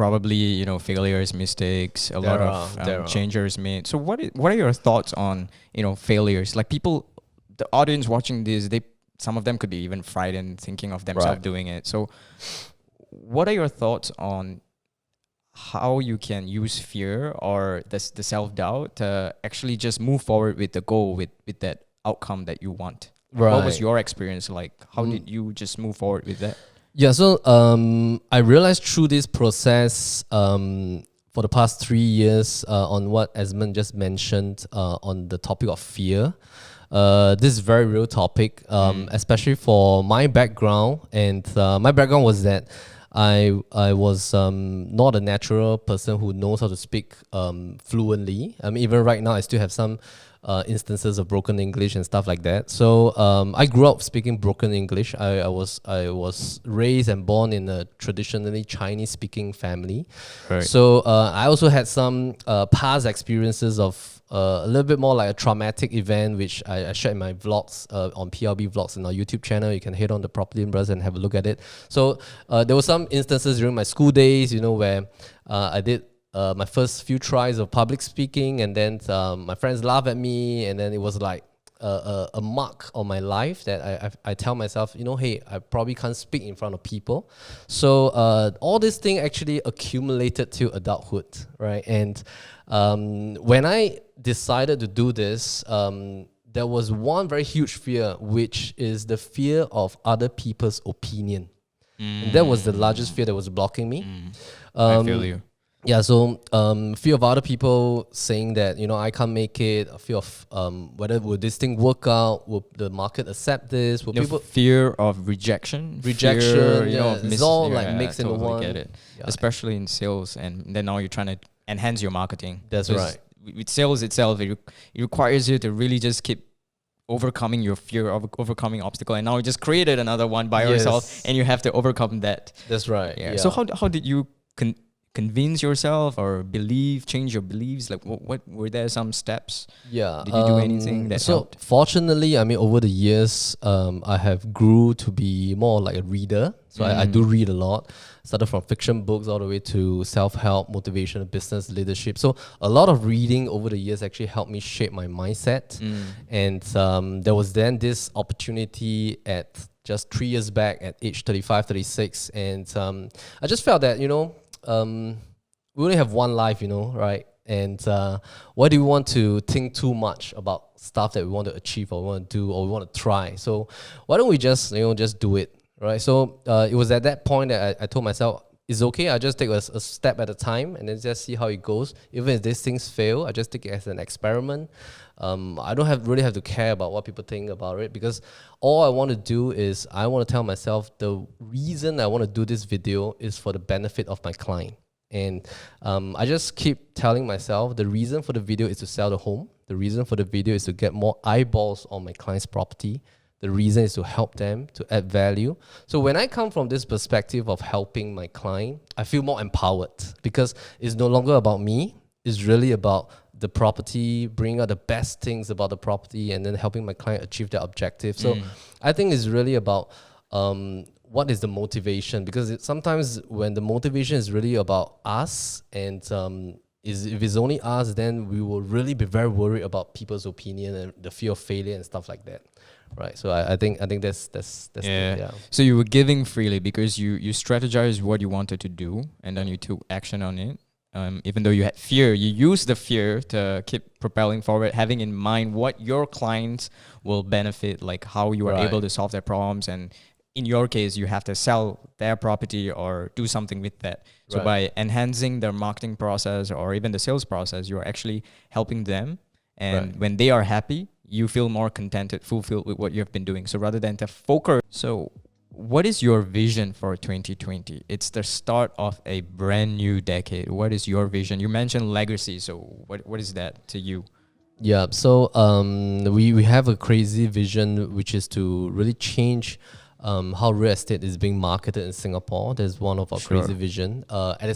probably, failures, mistakes, a lot of changes made. So what are your thoughts on, failures? Like people, the audience watching this, some of them could be even frightened thinking of themselves doing it. So what are your thoughts on how you can use fear or the self-doubt to actually just move forward with the goal, with that outcome that you want? What was your experience like? How did you just move forward with that? Yeah, so I realized through this process for the past 3 years on what Esmond just mentioned on the topic of fear. This is a very real topic, especially for my background. And my background was that I was not a natural person who knows how to speak fluently. I mean, even right now, I still have some instances of broken English and stuff like that. So I grew up speaking broken English. I was raised and born in a traditionally Chinese-speaking family. Right. So I also had some past experiences of a little bit more like a traumatic event, which I shared in my vlogs on PLB Vlogs in our YouTube channel. You can head on the Property Brothers and have a look at it. So there were some instances during my school days, where I did my first few tries of public speaking, and then my friends laugh at me, and then it was like a mark on my life that I tell myself, hey, I probably can't speak in front of people. So all this thing actually accumulated to adulthood, right? And when I decided to do this, there was one very huge fear, which is the fear of other people's opinion. And that was the largest fear that was blocking me. I feel you. Yeah, so fear of other people saying that, I can't make it, a fear of whether will this thing work out, will the market accept this, will people... Fear of rejection. Fear, it's all like mixed into one. Get it. Yeah. Especially in sales, and then now you're trying to enhance your marketing. That's right. With sales itself, it requires you to really just keep overcoming your fear of overcoming obstacle, and now you just created another one by yourself, and you have to overcome that. That's right. Yeah. So how did you convince yourself or change your beliefs? Like what were there some steps? Yeah. Did you do anything that helped? Fortunately, I mean, over the years, I have grew to be more like a reader. So I do read a lot. Started from fiction books all the way to self-help, motivational, business, leadership. So a lot of reading over the years actually helped me shape my mindset. And there was then this opportunity at just 3 years back at age 35, 36. And I just felt that, we only have one life, right? And why do we want to think too much about stuff that we want to achieve or we want to do or we want to try? So why don't we just do it, right? So it was at that point that I told myself, it's okay, I just take a step at a time and then just see how it goes. Even if these things fail, I just take it as an experiment. I don't really have to care about what people think about it, because all I want to do is I want to tell myself the reason I want to do this video is for the benefit of my client. And I just keep telling myself the reason for the video is to sell the home. The reason for the video is to get more eyeballs on my client's property. The reason is to help them, to add value. So when I come from this perspective of helping my client, I feel more empowered, because it's no longer about me. It's really about the property, bringing out the best things about the property, and then helping my client achieve their objective. So I think it's really about what is the motivation, because sometimes when the motivation is really about us, and if it's only us, then we will really be very worried about people's opinion and the fear of failure and stuff like that. Right, so I think that's yeah. So you were giving freely because you strategized what you wanted to do, and then you took action on it. Even though you had fear, you used the fear to keep propelling forward, having in mind what your clients will benefit, like how you are able to solve their problems. And in your case, you have to sell their property or do something with that. So by enhancing their marketing process or even the sales process, you are actually helping them. And when they are happy, you feel more contented, fulfilled with what you have been doing. So rather than to focus. So what is your vision for 2020? It's the start of a brand new decade. What is your vision? You mentioned legacy. So what is that to you? Yeah, so we have a crazy vision, which is to really change how real estate is being marketed in Singapore. That's one of our crazy vision. At the